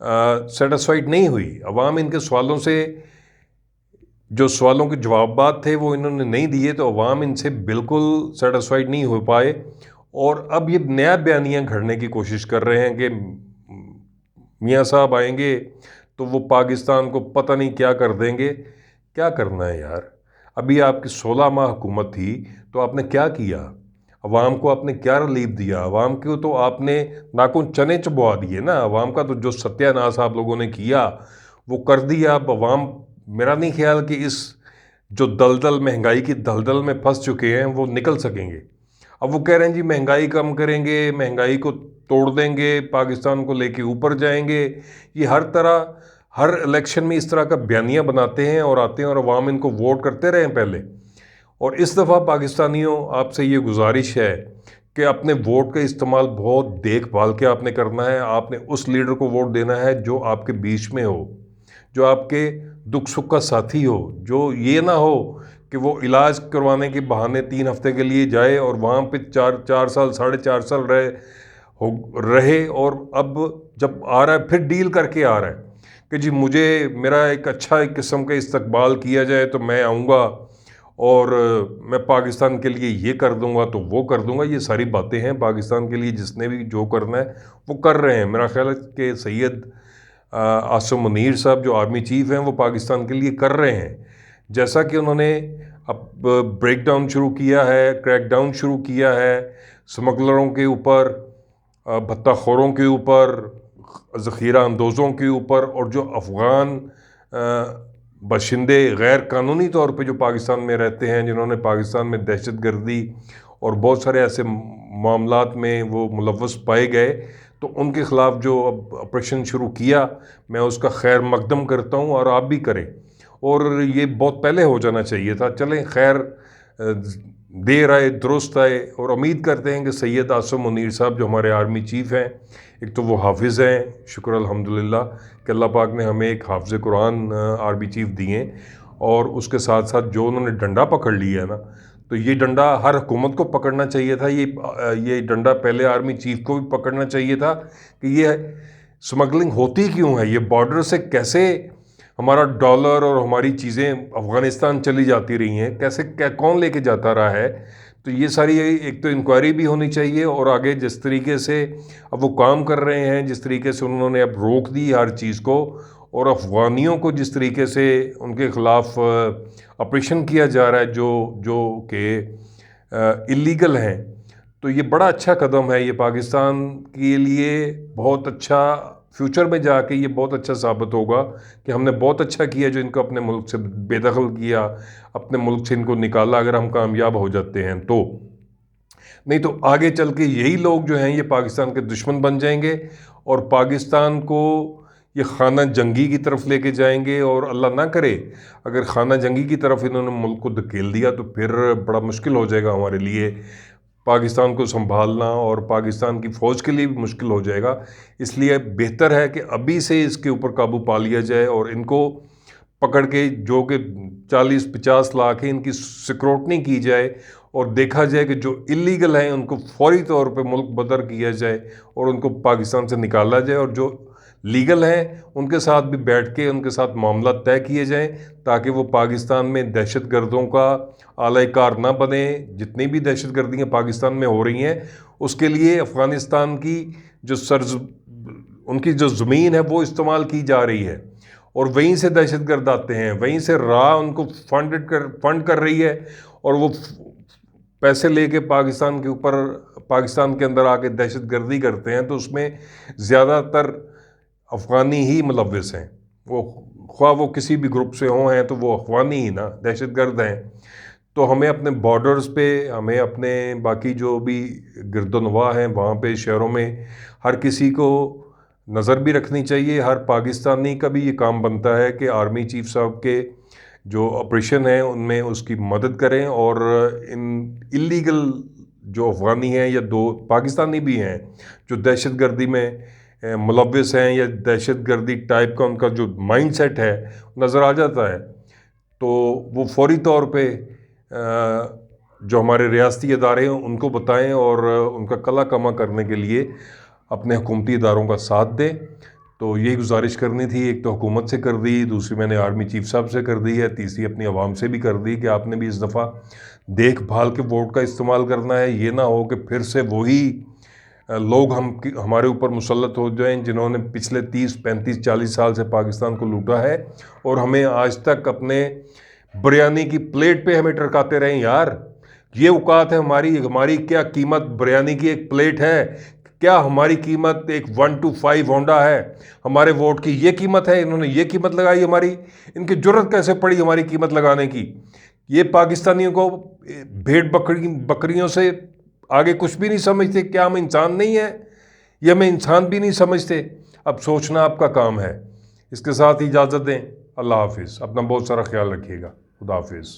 Satisfied نہیں ہوئی. عوام ان کے سوالوں سے جو سوالوں کے جوابات تھے وہ انہوں نے نہیں دیے، تو عوام ان سے بالکل سیٹسفائیڈ نہیں ہو پائے. اور اب یہ نیا بیانیہ گھڑنے کی کوشش کر رہے ہیں کہ میاں صاحب آئیں گے تو وہ پاکستان کو پتہ نہیں کیا کر دیں گے. کیا کرنا ہے یار؟ ابھی آپ کی 16 ماہ حکومت تھی تو آپ نے کیا کیا؟ عوام کو آپ نے کیا ریلیف دیا؟ عوام کو تو آپ نے ناخن چنے چبوا دیے نا. عوام کا تو جو ستیہ ناش آپ لوگوں نے کیا وہ کر دیا. اب عوام، میرا نہیں خیال کہ اس جو دلدل، مہنگائی کی دلدل میں پھنس چکے ہیں وہ نکل سکیں گے. اب وہ کہہ رہے ہیں جی مہنگائی کم کریں گے، مہنگائی کو توڑ دیں گے، پاکستان کو لے کے اوپر جائیں گے. یہ ہر الیکشن میں اس طرح کا بیانیہ بناتے ہیں اور آتے ہیں اور عوام ان کو ووٹ کرتے رہے ہیں پہلے. اور اس دفعہ پاکستانیوں، آپ سے یہ گزارش ہے کہ اپنے ووٹ کا استعمال بہت دیکھ بھال کے آپ نے کرنا ہے. آپ نے اس لیڈر کو ووٹ دینا ہے جو آپ کے بیچ میں ہو، جو آپ کے دکھ سکھ کا ساتھی ہو، جو یہ نہ ہو کہ وہ علاج کروانے کے بہانے 3 ہفتے کے لیے جائے اور وہاں پہ 4 سال 4.5 سال رہے اور اب جب آ رہا ہے پھر ڈیل کر کے آ رہا ہے کہ جی میرا ایک اچھا ایک قسم کا استقبال کیا جائے تو میں آؤں گا اور میں پاکستان کے لیے یہ کر دوں گا تو وہ کر دوں گا. یہ ساری باتیں ہیں پاکستان کے لیے جس نے بھی جو کرنا ہے وہ کر رہے ہیں. میرا خیال ہے کہ سید عاصم منیر صاحب جو آرمی چیف ہیں وہ پاکستان کے لیے کر رہے ہیں. جیسا کہ انہوں نے اب بریک ڈاؤن شروع کیا ہے، کریک ڈاؤن شروع کیا ہے سمگلروں کے اوپر، بھتہ خوروں کے اوپر، ذخیرہ اندوزوں کے اوپر، اور جو افغان باشندے غیر قانونی طور پہ جو پاکستان میں رہتے ہیں، جنہوں نے پاکستان میں دہشت گردی اور بہت سارے ایسے معاملات میں وہ ملوث پائے گئے، تو ان کے خلاف جو اب آپریشن شروع کیا، میں اس کا خیر مقدم کرتا ہوں اور آپ بھی کریں. اور یہ بہت پہلے ہو جانا چاہیے تھا. چلیں خیر، دیر آئے درست آئے. اور امید کرتے ہیں کہ سید عاصم منیر صاحب جو ہمارے آرمی چیف ہیں، ایک تو وہ حافظ ہیں، شکر الحمدللہ کہ اللہ پاک نے ہمیں ایک حافظ قرآن آرمی چیف دیے، اور اس کے ساتھ ساتھ جو انہوں نے ڈنڈا پکڑ لیا ہے نا، تو یہ ڈنڈا ہر حکومت کو پکڑنا چاہیے تھا. یہ ڈنڈا پہلے آرمی چیف کو بھی پکڑنا چاہیے تھا کہ یہ سمگلنگ ہوتی کیوں ہے، یہ بارڈر سے کیسے ہمارا ڈالر اور ہماری چیزیں افغانستان چلی جاتی رہی ہیں، کیسے کون لے کے جاتا رہا ہے. تو یہ ساری ایک تو انکوائری بھی ہونی چاہیے، اور آگے جس طریقے سے اب وہ کام کر رہے ہیں، جس طریقے سے انہوں نے اب روک دی ہر چیز کو، اور افغانیوں کو جس طریقے سے ان کے خلاف آپریشن کیا جا رہا ہے جو کہ اللیگل ہیں، تو یہ بڑا اچھا قدم ہے. یہ پاکستان کے لیے بہت اچھا، فیوچر میں جا کے یہ بہت اچھا ثابت ہوگا کہ ہم نے بہت اچھا کیا جو ان کو اپنے ملک سے بے دخل کیا، اپنے ملک سے ان کو نکالا. اگر ہم کامیاب ہو جاتے ہیں تو، نہیں تو آگے چل کے یہی لوگ جو ہیں یہ پاکستان کے دشمن بن جائیں گے اور پاکستان کو یہ خانہ جنگی کی طرف لے کے جائیں گے. اور اللہ نہ کرے اگر خانہ جنگی کی طرف انہوں نے ملک کو دھکیل دیا تو پھر بڑا مشکل ہو جائے گا ہمارے لیے پاکستان کو سنبھالنا، اور پاکستان کی فوج کے لیے بھی مشکل ہو جائے گا. اس لیے بہتر ہے کہ ابھی سے اس کے اوپر قابو پا لیا جائے، اور ان کو پکڑ کے جو کہ 40-50 لاکھ ہیں ان کی سکروٹنی کی جائے، اور دیکھا جائے کہ جو اللیگل ہیں ان کو فوری طور پہ ملک بدر کیا جائے اور ان کو پاکستان سے نکالا جائے، اور جو لیگل ہیں ان کے ساتھ بھی بیٹھ کے ان کے ساتھ معاملات طے کیے جائیں تاکہ وہ پاکستان میں دہشت گردوں کا اعلی کار نہ بنے. جتنی بھی دہشت گردیاں پاکستان میں ہو رہی ہیں اس کے لیے افغانستان کی ان کی جو زمین ہے وہ استعمال کی جا رہی ہے، اور وہیں سے دہشت گرد آتے ہیں، وہیں سے راہ ان کو فنڈ کر رہی ہے، اور وہ پیسے لے کے پاکستان کے اوپر، پاکستان کے اندر آ کے دہشت گردی کرتے ہیں. تو اس میں زیادہ تر افغانی ہی ملوث ہیں. وہ خواہ وہ کسی بھی گروپ سے ہیں تو وہ افغانی ہی نا دہشت گرد ہیں. تو ہمیں اپنے بارڈرز پہ، ہمیں اپنے باقی جو بھی گرد و نواح ہیں وہاں پہ شہروں میں ہر کسی کو نظر بھی رکھنی چاہیے. ہر پاکستانی کا بھی یہ کام بنتا ہے کہ آرمی چیف صاحب کے جو آپریشن ہیں ان میں اس کی مدد کریں، اور ان اللیگل جو افغانی ہیں یا دو پاکستانی بھی ہیں جو دہشت گردی میں ملوث ہیں یا دہشت گردی ٹائپ کا ان کا جو مائنڈ سیٹ ہے نظر آ جاتا ہے، تو وہ فوری طور پہ جو ہمارے ریاستی ادارے ہیں ان کو بتائیں اور ان کا کلا کما کرنے کے لیے اپنے حکومتی اداروں کا ساتھ دیں تو یہی گزارش کرنی تھی، ایک تو حکومت سے کر دی، دوسری میں نے آرمی چیف صاحب سے کر دی ہے، تیسری اپنی عوام سے بھی کر دی کہ آپ نے بھی اس دفعہ دیکھ بھال کے ووٹ کا استعمال کرنا ہے. یہ نہ ہو کہ پھر سے وہی لوگ ہمارے اوپر مسلط ہو جائیں جنہوں نے پچھلے 30 35 40 سال سے پاکستان کو لوٹا ہے اور ہمیں آج تک اپنے بریانی کی پلیٹ پہ ہمیں ٹرکاتے رہیں. یار یہ اوقات ہے ہماری کیا قیمت بریانی کی ایک پلیٹ ہے؟ کیا ہماری قیمت ایک 1 to 5 ہونڈا ہے؟ ہمارے ووٹ کی یہ قیمت ہے؟ انہوں نے یہ قیمت لگائی ہماری. ان کی جرت کیسے پڑی ہماری قیمت لگانے کی؟ یہ پاکستانیوں کو بھیڑ بکریوں سے آگے کچھ بھی نہیں سمجھتے. کیا ہم انسان نہیں ہیں؟ یہ ہمیں انسان بھی نہیں سمجھتے. اب سوچنا آپ کا کام ہے. اس کے ساتھ اجازت دیں. اللہ حافظ. اپنا بہت سارا خیال رکھیے گا. خدا حافظ.